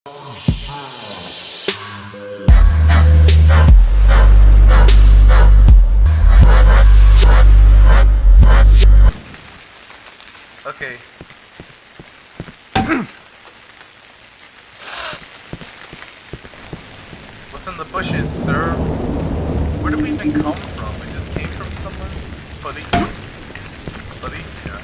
Okay. What's in the bushes, sir? Where did we even come from? We just came from somewhere? Buddy? Buddy? Yeah.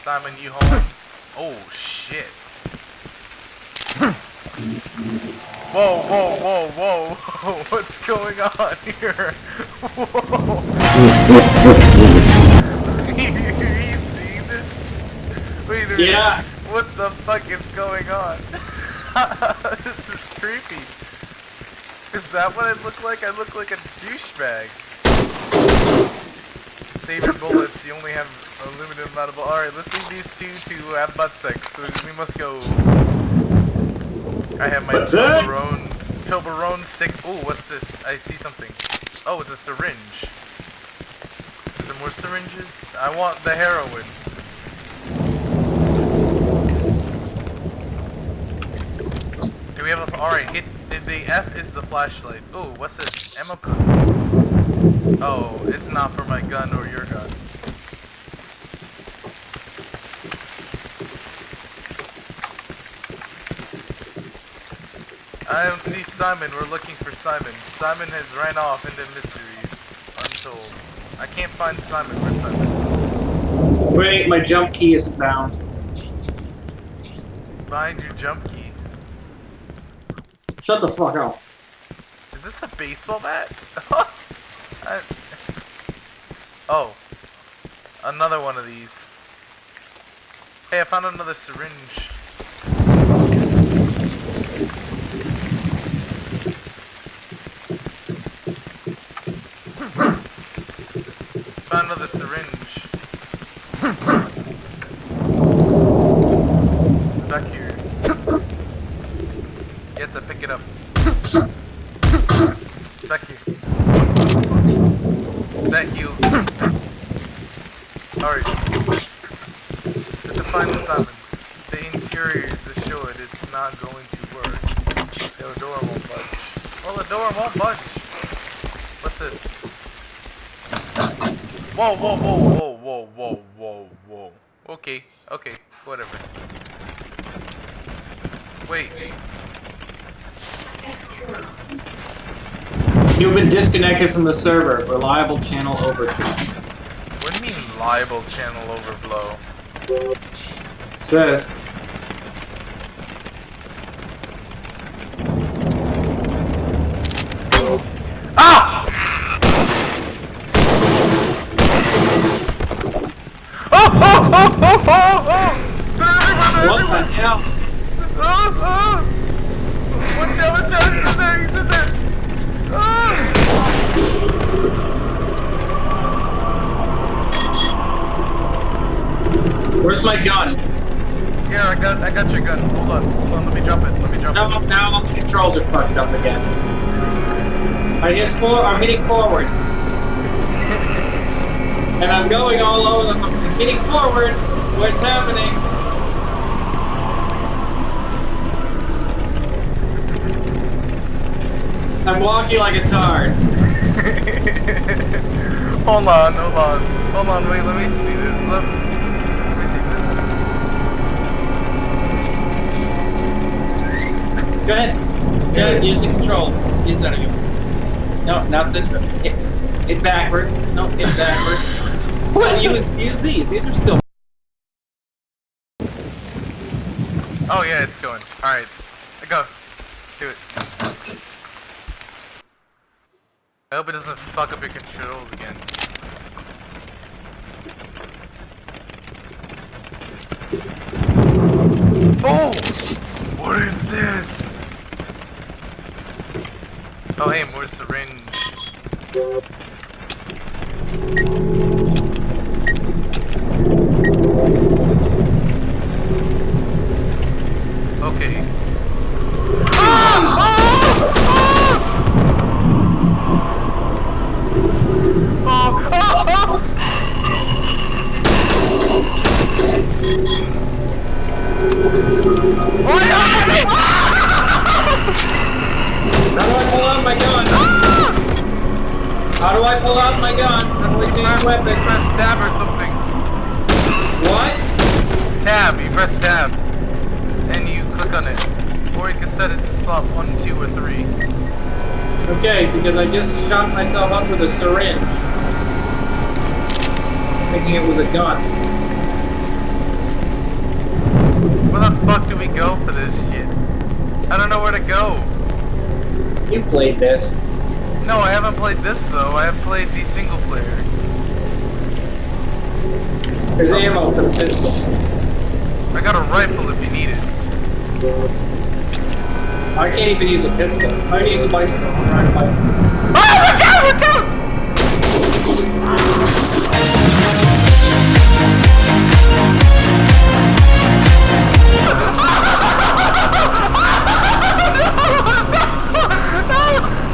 Simon, you home? Oh, shit. Whoa, whoa, whoa, whoa, whoa, what's going on here? Whoa. You see this? Wait a minute. Yeah. What the fuck is going on? This is creepy. Is that what I look like? I look like a douchebag. Save your bullets, you only have a limited amount of... Alright, let's leave these two to have butt sex, so we must go. I have my Toblerone stick. Oh, what's this? I see something. Oh, it's a syringe. Is there more syringes? I want the heroin. Do we have a... Alright, hit... The F is the flashlight. Oh, what's this? Ammo clip. Oh, it's not for my gun or your gun. I don't see Simon. We're looking for Simon. Simon has ran off into mysteries. Untold. I can't find Simon. Where's Simon? Wait, my jump key isn't bound. Find your jump key. Shut the fuck up. Is this a baseball bat? Oh. Another one of these. Hey, I found another syringe. Found another syringe. Back here. You have to pick it up. Back here. That heals. Alright. Just to find Simon. The interior is assured it's not going to work. The door won't budge. Well, the door won't budge. What's this? Whoa, whoa, whoa, whoa, whoa, whoa, whoa, whoa. Okay, okay, whatever. Wait. You've been disconnected from the server. Reliable channel overflow. What do you mean liable channel overflow? Says. Ah! Oh, oh, oh, oh, oh, oh! What the hell? Oh, oh! Watch out, he's there, he's in there! Oh! Where's my gun? Here, I got your gun. Hold on, let me drop it, Now all the controls are fucked up again. I'm hitting forwards. And I'm going all over them. I'm hitting forwards. What's happening? I'm walking like a tard. Hold on, wait, let me see this. Let me see this. Go ahead, use the controls. Use that again. No, not this. Hit backwards. No, hit backwards. What? Use these. These are still. Oh yeah, it's going. Alright. Go. Do it. I hope it doesn't fuck up your controls again. Oh! What is this? Oh hey, more syringe. Okay. Ah! Ah! Ah! How do I pull out my gun? How do I change weapon? Press tab or something. What? Tab, you press tab. And you click on it. Or you can set it to slot 1, 2, or 3. Okay, because I just shot myself up with a syringe. Thinking it was a gun. Where the fuck do we go for this shit? I don't know where to go. You played this. No, I haven't played this though. I have played the single player. There's ammo for the pistol. I got a rifle if you need it. I can't even use a pistol. I can use a bicycle. I'm riding a bike. Oh, look out! Look out!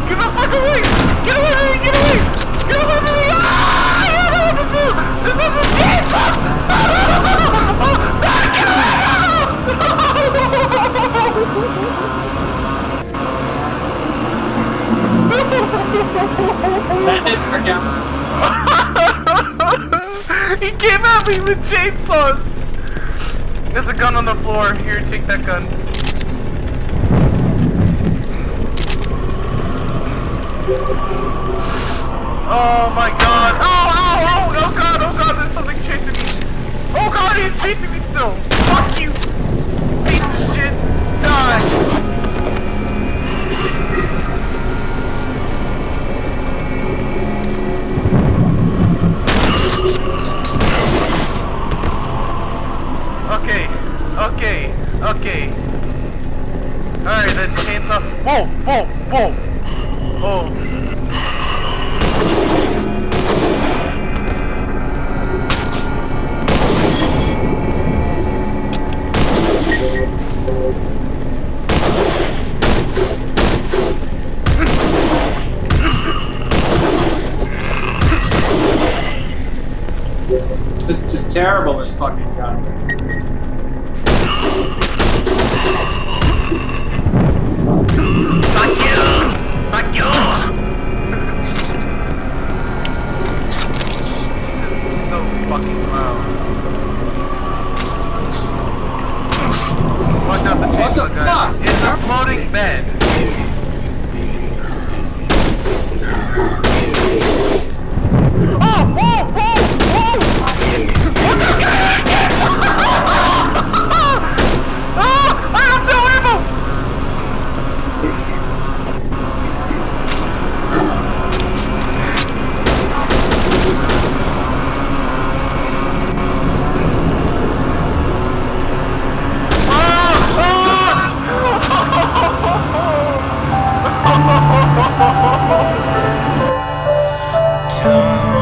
Get the fuck away! Get away! Get away! Get away from me! Ah! I don't know what to do! This is a game! That didn't work out. He came at me with chainsaws! There's a gun on the floor. Here, take that gun. Oh my god! Oh, oh, oh! Oh god, oh god, there's something chasing me! Oh god, he's chasing me still! Fuck you! Piece of shit! Die! Okay, okay, okay. Alright, then chainsaw. Whoa, whoa, whoa! Oh. This is just terrible, this fucking gun. Fuck you! Fuck you! It's so fucking loud. Watch out the chainsaw What the guy. fuck? It's a floating bed. Oh! Whoa! Whoa! Whoa! What the fuck? Oh! I have no ammo! Oh!